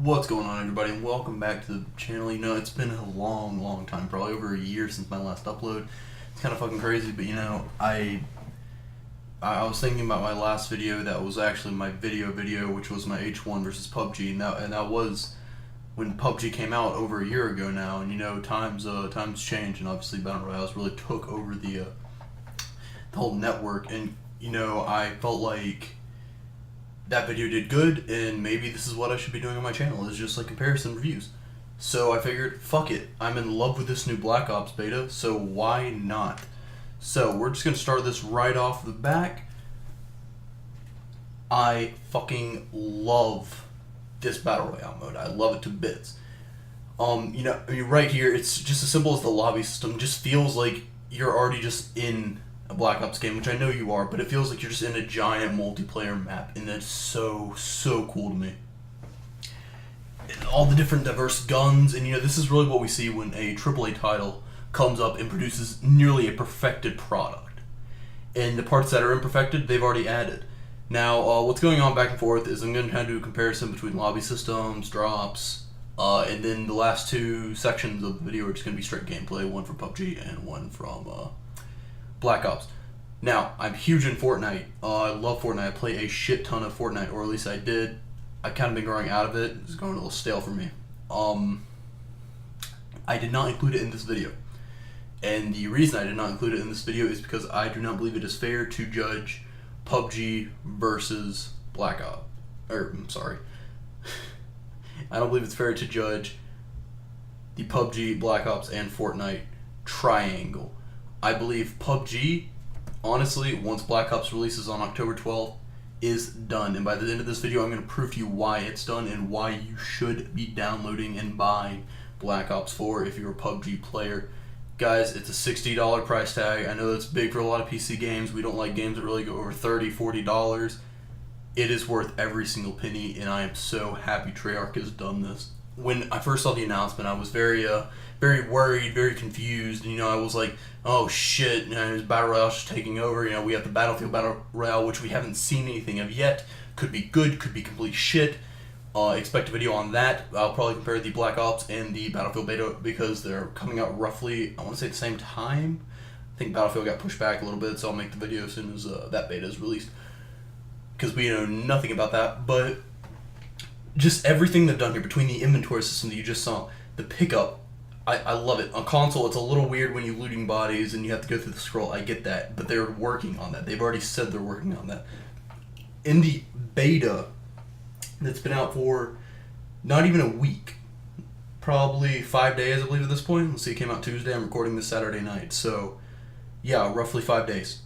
What's going on, everybody, and welcome back to the channel. You know, it's been a long time, probably over a year since my last upload. It's kind of fucking crazy, but you know, I was thinking about my last video that was actually my video, which was my H1 versus PUBG, and that was when PUBG came out over a year ago now. And you know, times change, and obviously Battle Royales really took over the whole network. And you know, I felt like that video did good, and maybe this is what I should be doing on my channel, is just like comparison reviews. So I figured, fuck it, I'm in love with this new Black Ops beta, so why not? So we're just gonna start this right off the back. I fucking love this Battle Royale mode. I love it to bits. You know, I mean, right here, it's just as simple as the lobby system. Just feels like you're already just in a Black Ops game, which I know you are, but it feels like you're just in a giant multiplayer map, and that's so cool to me. And all the different diverse guns, and you know, this is really what we see when a AAA title comes up and produces nearly a perfected product. And the parts that are imperfected, they've already added. Now, what's going on back and forth is I'm going to kind of do a comparison between lobby systems, drops, and then the last two sections of the video are just going to be straight gameplay, one from PUBG and one from Black Ops. Now, I'm huge in Fortnite. I love Fortnite. I play a shit ton of Fortnite, or at least I did. I've kind of been growing out of it. It's going a little stale for me. I did not include it in this video. And the reason I did not include it in this video is because I do not believe it is fair to judge PUBG versus Black Ops. I'm sorry. I don't believe it's fair to judge the PUBG, Black Ops, and Fortnite triangle. I believe PUBG, honestly, once Black Ops releases on October 12th, is done. And by the end of this video, I'm going to prove to you why it's done and why you should be downloading and buying Black Ops 4 if you're a PUBG player. Guys, it's a $60 price tag. I know that's big for a lot of PC games. We don't like games that really go over $30, $40. It is worth every single penny, and I am so happy Treyarch has done this. When I first saw the announcement, I was very worried, very confused, and you know, I was like, oh shit, you know, is Battle Royale just taking over? You know, we have the Battlefield Battle Royale, which we haven't seen anything of yet. Could be good, could be complete shit. Expect a video on that. I'll probably compare the Black Ops and the Battlefield beta because they're coming out roughly, I want to say, the same time. I think Battlefield got pushed back a little bit, so I'll make the video as soon as that beta is released, because we know nothing about that. But just everything they've done here, between the inventory system that you just saw, the pickup, I love it. On console, it's a little weird when you're looting bodies and you have to go through the scroll. I get that, but they're working on that. They've already said they're working on that. In the beta that's been out for not even a week, probably 5 days, I believe, at this point. Let's see, it came out Tuesday. I'm recording this Saturday night, so yeah, roughly 5 days.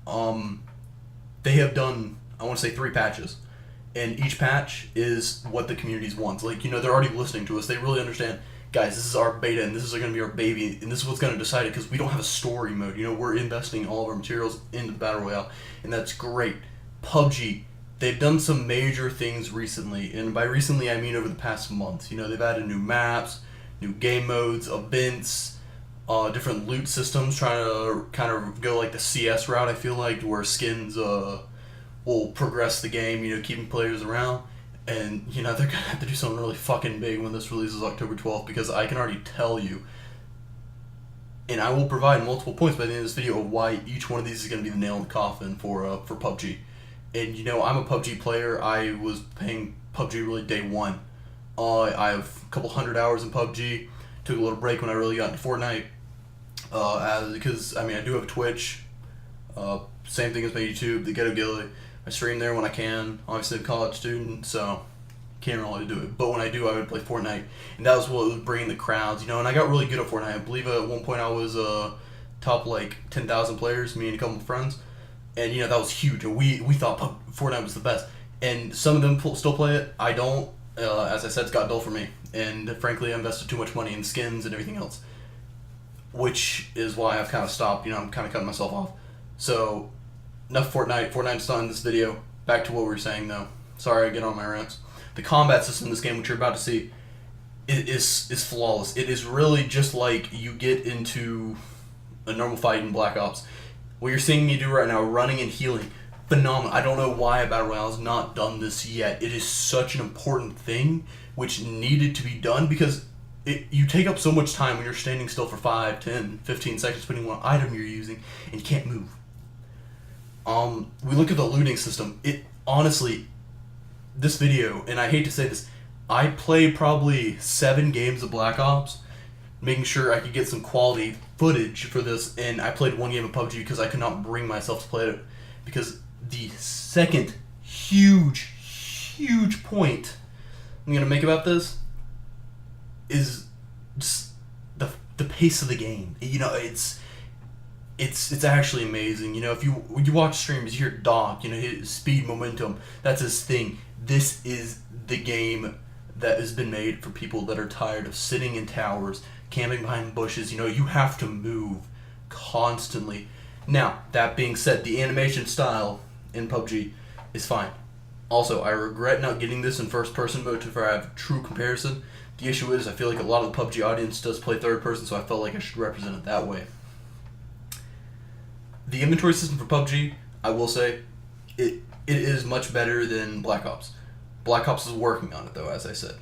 They have done, I want to say, 3 patches. And each patch is what the community wants. Like, you know, they're already listening to us. They really understand, guys, this is our beta, and this is going to be our baby, and this is what's going to decide it, because we don't have a story mode. You know, we're investing all of our materials into Battle Royale, and that's great. PUBG, they've done some major things recently, and by recently, I mean over the past month. You know, they've added new maps, new game modes, events, different loot systems, trying to kind of go like the CS route, I feel like, where skins will progress the game, you know, keeping players around. And, you know, they're going to have to do something really fucking big when this releases October 12th, because I can already tell you, and I will provide multiple points by the end of this video of why each one of these is going to be the nail in the coffin for PUBG. And, you know, I'm a PUBG player. I was playing PUBG really day one. I have a couple hundred hours in PUBG. Took a little break when I really got into Fortnite, because, I mean, I do have Twitch. Same thing as my YouTube, the Ghetto Gilly. I stream there when I can. Obviously, I'm a college student, so can't really do it. But when I do, I would play Fortnite, and that was what was bringing the crowds, you know. And I got really good at Fortnite. I believe at one point I was top like 10,000 players, me and a couple of friends, and you know, that was huge. And we thought Fortnite was the best. And some of them still play it. I don't. As I said, it's got dull for me, and frankly, I invested too much money in skins and everything else, which is why I've kind of stopped. You know, I'm kind of cutting myself off. So, enough Fortnite. Fortnite's done in this video. Back to what we were saying, though. Sorry I get on my rants. The combat system in this game, which you're about to see, is flawless. It is really just like you get into a normal fight in Black Ops. What you're seeing me do right now, running and healing, phenomenal. I don't know why a Battle Royale has not done this yet. It is such an important thing which needed to be done because you take up so much time when you're standing still for 5, 10, 15 seconds depending on what item you're using and you can't move. We look at the looting system. It honestly, this video, and I hate to say this, I played probably 7 games of Black Ops making sure I could get some quality footage for this, and I played 1 game of PUBG because I could not bring myself to play it because the second huge point I'm going to make about this is just the pace of the game. You know, it's actually amazing. You know, if you watch streams, you hear Doc, you know, his speed, momentum, that's his thing. This is the game that has been made for people that are tired of sitting in towers, camping behind bushes. You know, you have to move constantly. Now, that being said, the animation style in PUBG is fine. Also, I regret not getting this in first-person mode to where I have true comparison. The issue is I feel like a lot of the PUBG audience does play third-person, so I felt like I should represent it that way. The inventory system for PUBG, I will say, it is much better than Black Ops. Black Ops is working on it, though, as I said.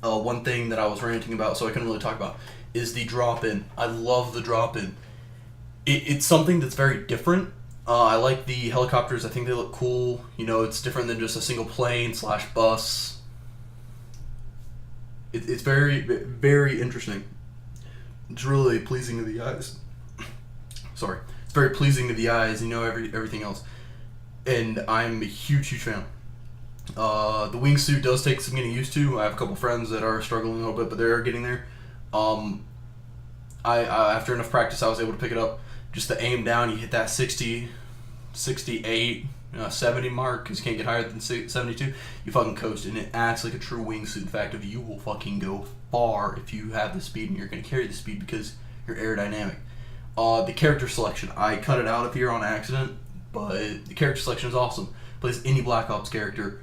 One thing that I was ranting about, so I couldn't really talk about, is the drop-in. I love the drop-in. It's something that's very different. I like the helicopters. I think they look cool. You know, it's different than just a single plane / bus. It's very, very interesting. It's really pleasing to the eyes. Sorry. It's very pleasing to the eyes, you know, everything else. And I'm a huge fan. The wingsuit does take some getting used to. I have a couple friends that are struggling a little bit, but they're getting there. I after enough practice, I was able to pick it up. Just the aim down, you hit that 60, 68, 70 mark, because you can't get higher than 72. You fucking coast, and it acts like a true wingsuit. In fact, if you will fucking go far if you have the speed, and you're going to carry the speed because you're aerodynamic. The character selection, I cut it out of here on accident, but the character selection is awesome. Plays any Black Ops character,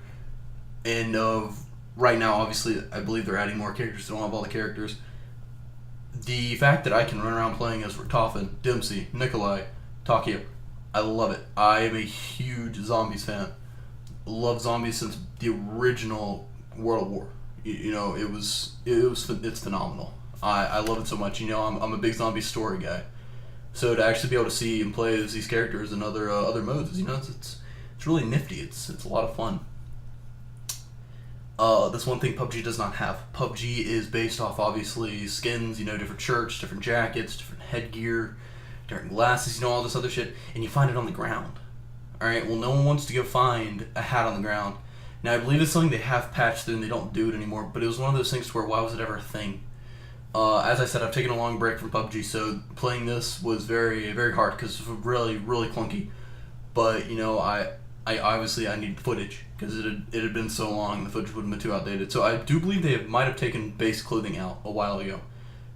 and right now, obviously, I believe they're adding more characters. They don't have all the characters. The fact that I can run around playing as Richtofen, Dempsey, Nikolai, Takia, I love it. I am a huge Zombies fan. Love Zombies since the original World War. You know, it's phenomenal. I love it so much. You know, I'm a big zombie story guy. So to actually be able to see and play as these characters in other modes, you know, it's really nifty. It's a lot of fun. That's one thing PUBG does not have. PUBG is based off, obviously, skins, you know, different shirts, different jackets, different headgear, different glasses, you know, all this other shit, and you find it on the ground. Alright, well, no one wants to go find a hat on the ground. Now, I believe it's something they have patched through and they don't do it anymore, but it was one of those things where, why was it ever a thing? As I said, I've taken a long break from PUBG, so playing this was very, very hard, because it was really, really clunky. But, you know, I obviously I needed footage because it had been so long, the footage would have been too outdated. So I do believe they might have taken base clothing out a while ago.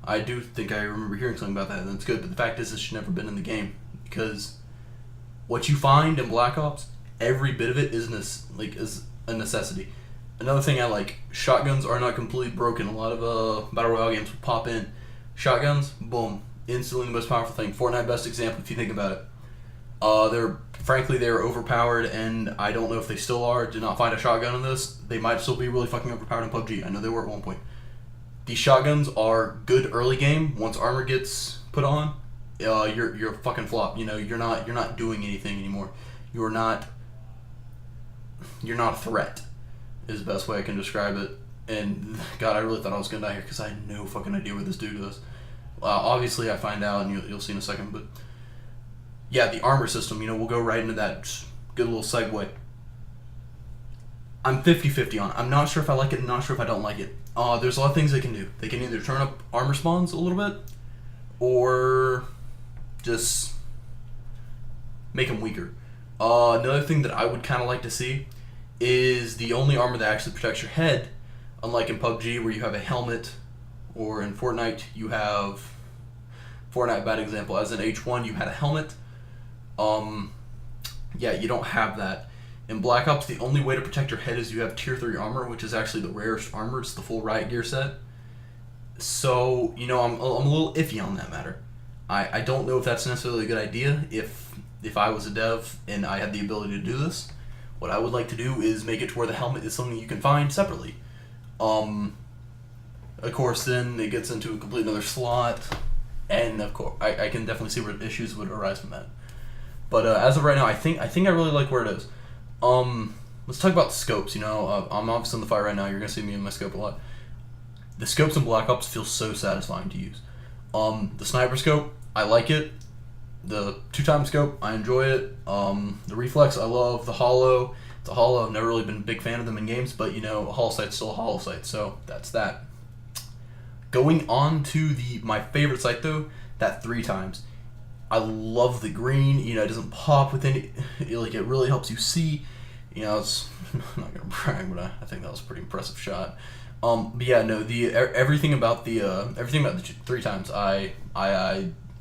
I do think I remember hearing something about that, and that's good. But the fact is, it should never been in the game because what you find in Black Ops, every bit of it is a necessity. Another thing I like: shotguns are not completely broken. A lot of battle royale games will pop in shotguns, boom, instantly the most powerful thing. Fortnite, best example if you think about it. They're overpowered, and I don't know if they still are. Did not find a shotgun in this. They might still be really fucking overpowered in PUBG. I know they were at one point. These shotguns are good early game. Once armor gets put on, you're fucking flop. You know, you're not doing anything anymore. You're not a threat, is the best way I can describe it. And God, I really thought I was gonna die here because I had no fucking idea what this dude does. Obviously, I find out, and you'll see in a second, but. Yeah, the armor system, you know, we'll go right into that. Just good little segue. I'm 50-50 on it. I'm not sure if I like it, I'm not sure if I don't like it. There's a lot of things they can do. They can either turn up armor spawns a little bit, or just make them weaker. Another thing that I would kind of like to see is the only armor that actually protects your head, unlike in PUBG where you have a helmet, or in Fortnite you have... Fortnite, bad example, as in H1 you had a helmet. Yeah, you don't have that. In Black Ops, the only way to protect your head is you have tier 3 armor, which is actually the rarest armor. It's the full riot gear set. So, you know, I'm a little iffy on that matter. I don't know if that's necessarily a good idea. If if I was a dev and I had the ability to do this, what I would like to do is make it to where the helmet is something you can find separately. Of course, then it gets into a complete another slot, and of course, I can definitely see where issues would arise from that. But as of right now, I think I really like where it is. Let's talk about scopes. You know, I'm obviously in the fight right now. You're gonna see me in my scope a lot. The scopes in Black Ops feel so satisfying to use. The sniper scope, I like it. The 2x scope, I enjoy it. The reflex, I love. The hollow, it's a hollow. I've never really been a big fan of them in games, but you know, a hollow sight's still a hollow sight, so that's that. Going on to my favorite sight though, that 3x. I love the green. You know, it doesn't pop with any. Like it really helps you see. You know, it's I'm not gonna brag, but I think that was a pretty impressive shot. But yeah, no, everything about the 3x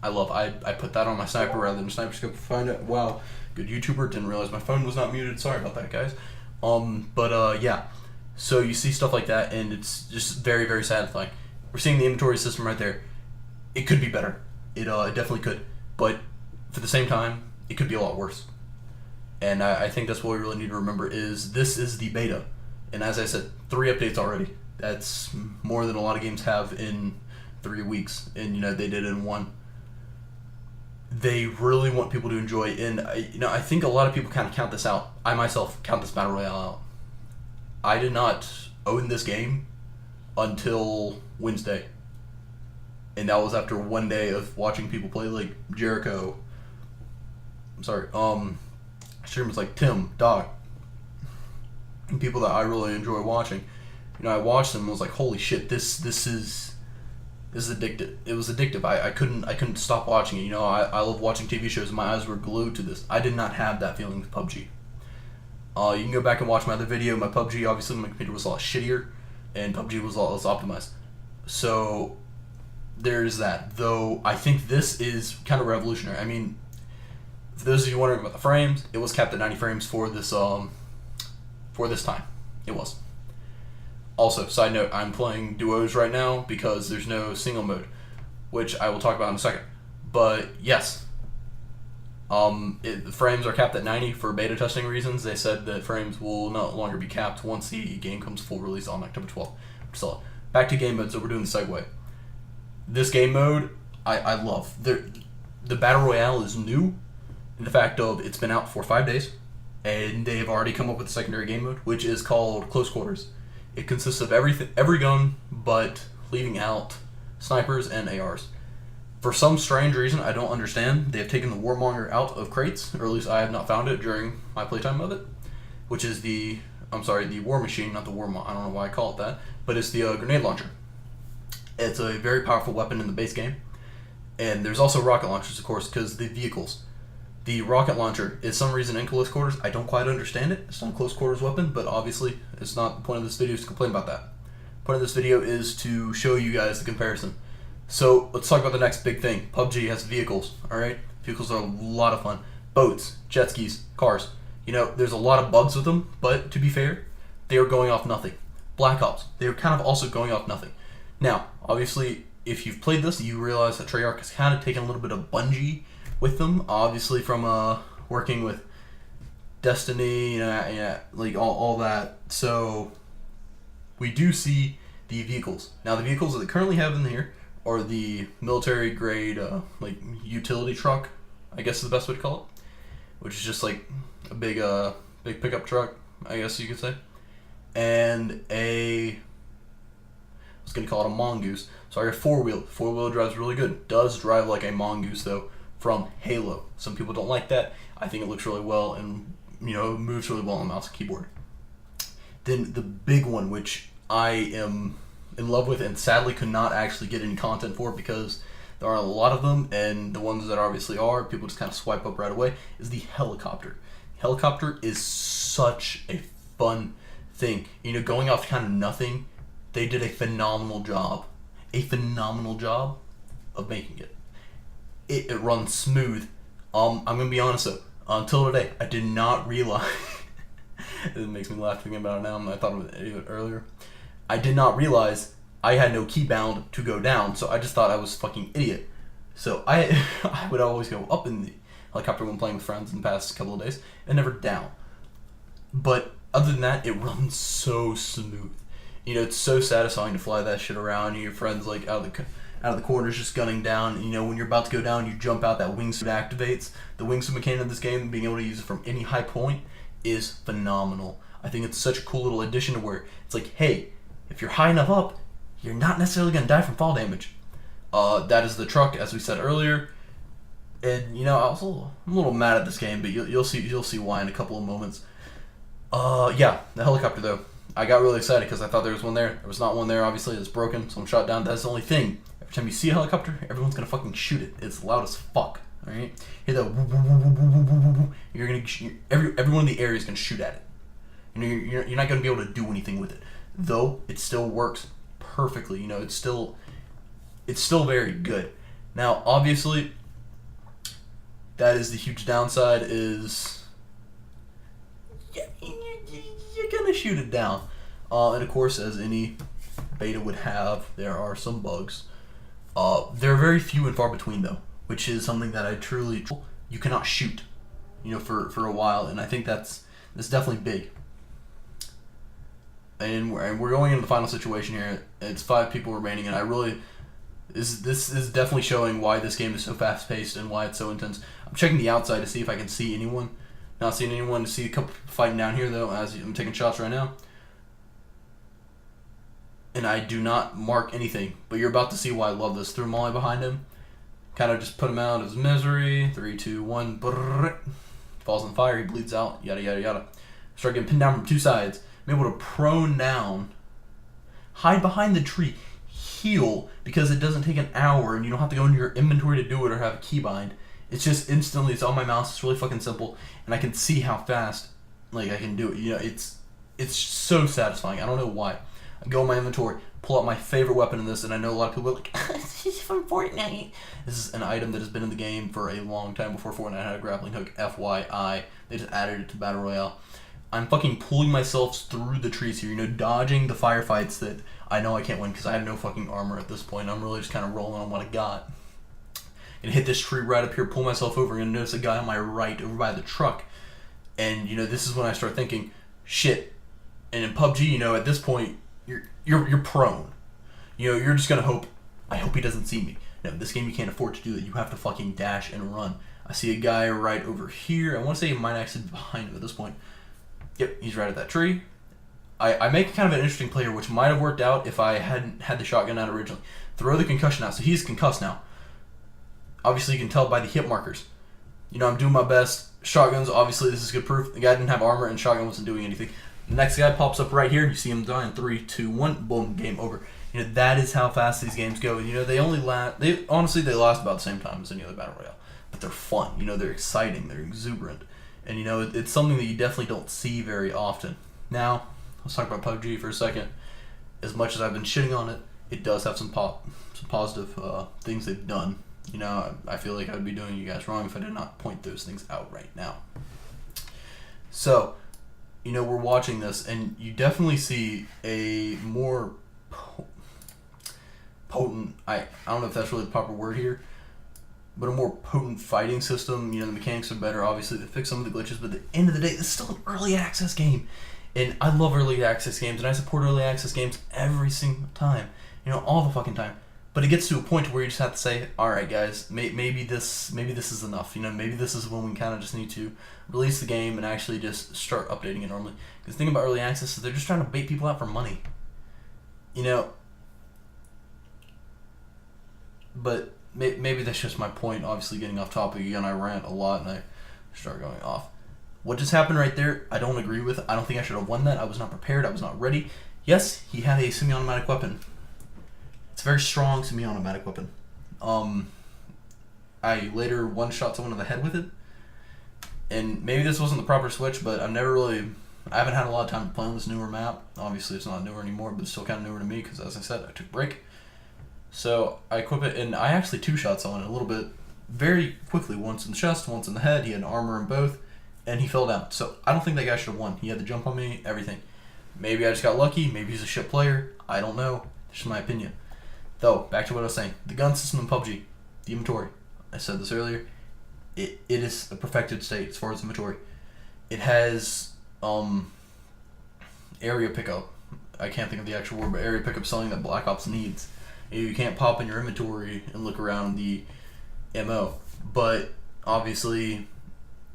I love. I put that on my sniper rather than a sniper scope to find it. Wow, good YouTuber. Didn't realize my phone was not muted. Sorry about that, guys. Yeah. So you see stuff like that, and it's just very, very satisfying. We're seeing the inventory system right there. It could be better. It definitely could. But for the same time, it could be a lot worse. And I think that's what we really need to remember is this is the beta. And as I said, 3 updates already. That's more than a lot of games have in 3 weeks. And, you know, they did it in 1. They really want people to enjoy. And, I think a lot of people kind of count this out. I myself count this Battle Royale out. I did not own this game until Wednesday. And that was after 1 day of watching people play like Jericho. Streamers like Tim, Doc, and people that I really enjoy watching. You know, I watched them and was like, holy shit, this is addictive. It was addictive. I couldn't stop watching it. You know, I love watching TV shows and my eyes were glued to this. I did not have that feeling with PUBG. You can go back and watch my other video. My PUBG, obviously my computer was a lot shittier and PUBG was a lot less optimized. So there's that. Though I think this is kind of revolutionary. I mean, for those of you wondering about the frames, it was capped at 90 frames for this time. It was. Also, side note, I'm playing duos right now because there's no single mode, which I will talk about in a second. But yes, the frames are capped at 90 for beta testing reasons. They said that frames will no longer be capped once the game comes full release on October 12th. So back to game mode, so we're doing the segue. This game mode, I love. The Battle Royale is new in the fact of it's been out for 5 days, and they've already come up with a secondary game mode, which is called Close Quarters. It consists of every gun, but leaving out snipers and ARs. For some strange reason, I don't understand, they have taken the Warmonger out of crates, or at least I have not found it during my playtime of it, which is the War Machine, not the Warmonger, I don't know why I call it that, but it's the grenade launcher. It's a very powerful weapon in the base game. And there's also rocket launchers, of course, because the vehicles. The rocket launcher is some reason in close quarters. I don't quite understand it. It's not a close quarters weapon, but obviously it's not the point of this video is to complain about that. The point of this video is to show you guys the comparison. So let's talk about the next big thing. PUBG has vehicles, alright? Vehicles are a lot of fun. Boats, jet skis, cars. You know, there's a lot of bugs with them, but to be fair, they are going off nothing. Black Ops, they are kind of also going off nothing. Now, obviously, if you've played this, you realize that Treyarch has kind of taken a little bit of Bungie with them, obviously from working with Destiny, like all that. So we do see the vehicles. Now, the vehicles that they currently have in here are the military grade, like utility truck, I guess is the best way to call it, which is just like a big pickup truck, I guess you could say, and I was gonna call it a mongoose. So I got four-wheel. Four-wheel drives really good. Does drive like a mongoose though from Halo. Some people don't like that. I think it looks really well and it moves really well on the mouse and keyboard. Then the big one, which I am in love with and sadly could not actually get any content for because there aren't a lot of them, and the ones that obviously are, people just kind of swipe up right away, is the helicopter. Helicopter is such a fun thing. Going off kind of nothing, they did a phenomenal job of making it. It runs smooth. I'm going to be honest though, until today, I did not realize, it makes me laugh thinking about it now, and I thought of it earlier. I did not realize I had no key bound to go down, so I just thought I was a fucking idiot. So I would always go up in helicopter when playing with friends in the past couple of days, and never down. But other than that, it runs so smooth. You know, it's so satisfying to fly that shit around. Your friends like out of the corners just gunning down. You know, when you're about to go down, you jump out. That wingsuit activates. The wingsuit mechanic of this game, being able to use it from any high point, is phenomenal. I think it's such a cool little addition to where it's like, hey, if you're high enough up, you're not necessarily going to die from fall damage. That is the truck, as we said earlier. And you know, I'm a little mad at this game, but you'll see why in a couple of moments. Yeah, the helicopter though. I got really excited because I thought there was one there. There was not one there, obviously. It's broken, so I'm shot down. That's the only thing. Every time you see a helicopter, everyone's gonna fucking shoot it. It's loud as fuck. All right, hear the woo, woo, woo, woo, woo, woo, woo. You're gonna everyone in the area is gonna shoot at it. You know, you're not gonna be able to do anything with it. Though it still works perfectly. You know, it's still very good. Now, obviously, that is the huge downside. Is you're gonna shoot it down, and of course, as any beta would have, there are some bugs. They're very few and far between though, which is something that I truly you cannot shoot, you know, for a while, and I think that's definitely big. And we're going into the final situation here. It's 5 people remaining, and I really this is definitely showing why this game is so fast paced and why it's so intense. I'm checking the outside to see if I can see anyone. Not seeing anyone. To see a couple fighting down here though, as I'm taking shots right now. And I do not mark anything, but you're about to see why I love this. Threw Molly behind him, kind of just put him out of his misery. 3, 2, 1. Brrr. Falls on fire. He bleeds out. Yada yada yada. Start getting pinned down from 2 sides. I'm able to prone down, hide behind the tree, heal because it doesn't take an hour and you don't have to go into your inventory to do it or have a keybind. It's just instantly. It's on my mouse. It's really fucking simple, and I can see how fast like I can do it. You know, it's so satisfying. I don't know why. I go in my inventory, pull out my favorite weapon in this, and I know a lot of people are like, this is from Fortnite. This is an item that has been in the game for a long time before Fortnite had a grappling hook. FYI, they just added it to Battle Royale. I'm fucking pulling myself through the trees here, you know, dodging the firefights that I know I can't win because I have no fucking armor at this point. I'm really just kind of rolling on what I got. And hit this tree right up here, pull myself over, and notice a guy on my right over by the truck. And, you know, this is when I start thinking, shit. And in PUBG, you know, at this point, you're prone. You know, you're just going to hope, I hope he doesn't see me. No, this game you can't afford to do that. You have to fucking dash and run. I see a guy right over here. I want to say he might actually be behind him at this point. Yep, he's right at that tree. I make kind of an interesting play here, which might have worked out if I hadn't had the shotgun out originally. Throw the concussion out, so he's concussed now. Obviously, you can tell by the hit markers. You know, I'm doing my best. Shotguns, obviously, this is good proof. The guy didn't have armor, and shotgun wasn't doing anything. The next guy pops up right here, and you see him die in 3, 2, 1. Boom, game over. You know, that is how fast these games go. You know, they honestly last about the same time as any other Battle Royale. But they're fun. You know, they're exciting. They're exuberant. And, you know, it's something that you definitely don't see very often. Now, let's talk about PUBG for a second. As much as I've been shitting on it, it does have some positive things they've done. You know, I feel like I would be doing you guys wrong if I did not point those things out right now. So, you know, we're watching this, and you definitely see a more potent, I don't know if that's really the proper word here, but a more potent fighting system. You know, the mechanics are better, obviously, to fix some of the glitches, but at the end of the day, it's still an early access game. And I love early access games, and I support early access games every single time. You know, all the fucking time. But it gets to a point where you just have to say, all right, guys, maybe this is enough. You know, maybe this is when we kind of just need to release the game and actually just start updating it normally. Because the thing about early access is they're just trying to bait people out for money. You know, but maybe that's just my point. Obviously, getting off topic again, I rant a lot and I start going off. What just happened right there, I don't agree with. I don't think I should have won that. I was not prepared. I was not ready. Yes, he had a semi-automatic weapon. It's a very strong semi-automatic weapon. I later one-shot someone in the head with it. And maybe this wasn't the proper switch, but I haven't had a lot of time to play on this newer map. Obviously, it's not newer anymore, but it's still kind of newer to me because, as I said, I took a break. So I equip it, and I actually two-shot someone a little bit very quickly. Once in the chest, once in the head. He had armor in both, and he fell down. So I don't think that guy should have won. He had to jump on me, everything. Maybe I just got lucky. Maybe he's a shit player. I don't know. It's just my opinion. Though, back to what I was saying. The gun system in PUBG, the inventory, I said this earlier, it is a perfected state as far as inventory. It has area pickup. I can't think of the actual word, but area pickup is something that Black Ops needs. You can't pop in your inventory and look around the MO, but obviously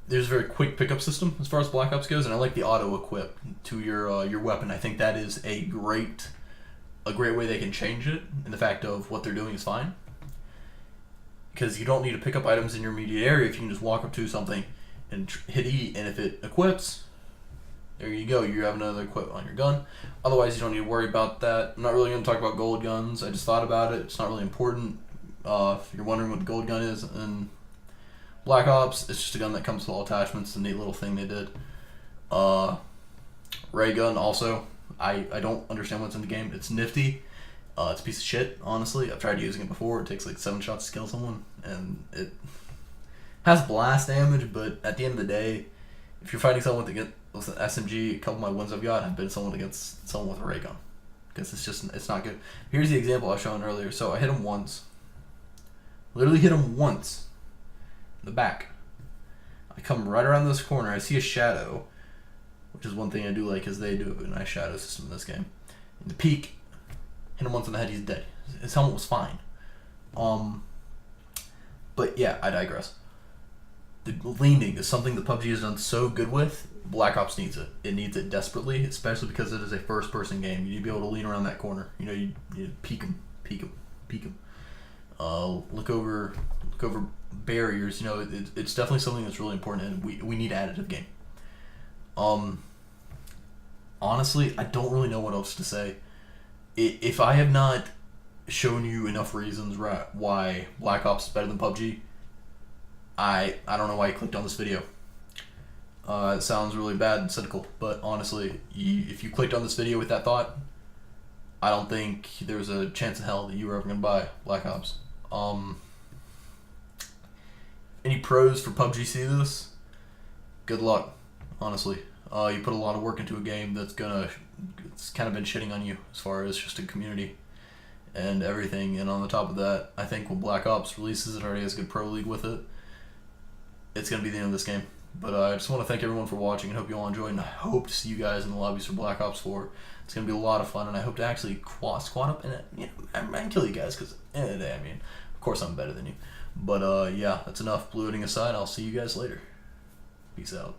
there's a very quick pickup system as far as Black Ops goes, and I like the auto equip to your weapon. I think that is a great way they can change it, and the fact of what they're doing is fine, because you don't need to pick up items in your immediate area if you can just walk up to something and hit E, and if it equips, there you go, you have another equip on your gun. Otherwise, you don't need to worry about that. I'm not really going to talk about gold guns. I just thought about it. It's not really important. If you're wondering what the gold gun is in Black Ops, it's just a gun that comes with all attachments. It's a neat little thing they did. Ray gun also. I don't understand what's in the game. It's nifty. It's a piece of shit, honestly. I've tried using it before. It takes like 7 shots to kill someone, and it has blast damage, but at the end of the day, if you're fighting someone with an SMG, a couple of my wins I've got have been someone against someone with a ray gun, because it's not good. Here's the example I was showing earlier. So I hit him once. Literally hit him once in the back. I come right around this corner. I see a shadow, which is one thing I do like, is they do a nice shadow system in this game. In the peak, hit him once in the head, he's dead. His helmet was fine. But yeah, I digress. The leaning is something that PUBG has done so good with. Black Ops needs it. It needs it desperately, especially because it is a first-person game. You need to be able to lean around that corner. You know, you need to peek him. Look over barriers. You know, it's definitely something that's really important, and we need to add it to the game. Honestly, I don't really know what else to say. If I have not shown you enough reasons why Black Ops is better than PUBG, I don't know why you clicked on this video. It sounds really bad and cynical, but honestly, if you clicked on this video with that thought, I don't think there's a chance in hell that you were ever going to buy Black Ops. Any pros for PUBG see this? Good luck, honestly. You put a lot of work into a game it's kind of been shitting on you as far as just a community and everything, and on the top of that, I think when Black Ops releases, it already has a good pro league with it. It's going to be the end of this game. But I just want to thank everyone for watching, and hope you all enjoyed, and I hope to see you guys in the lobbies for Black Ops 4. It's going to be a lot of fun, and I hope to actually squad up and and kill you guys, because at the end of the day, I mean, of course I'm better than you. But yeah, that's enough bloating aside. I'll see you guys later. Peace out.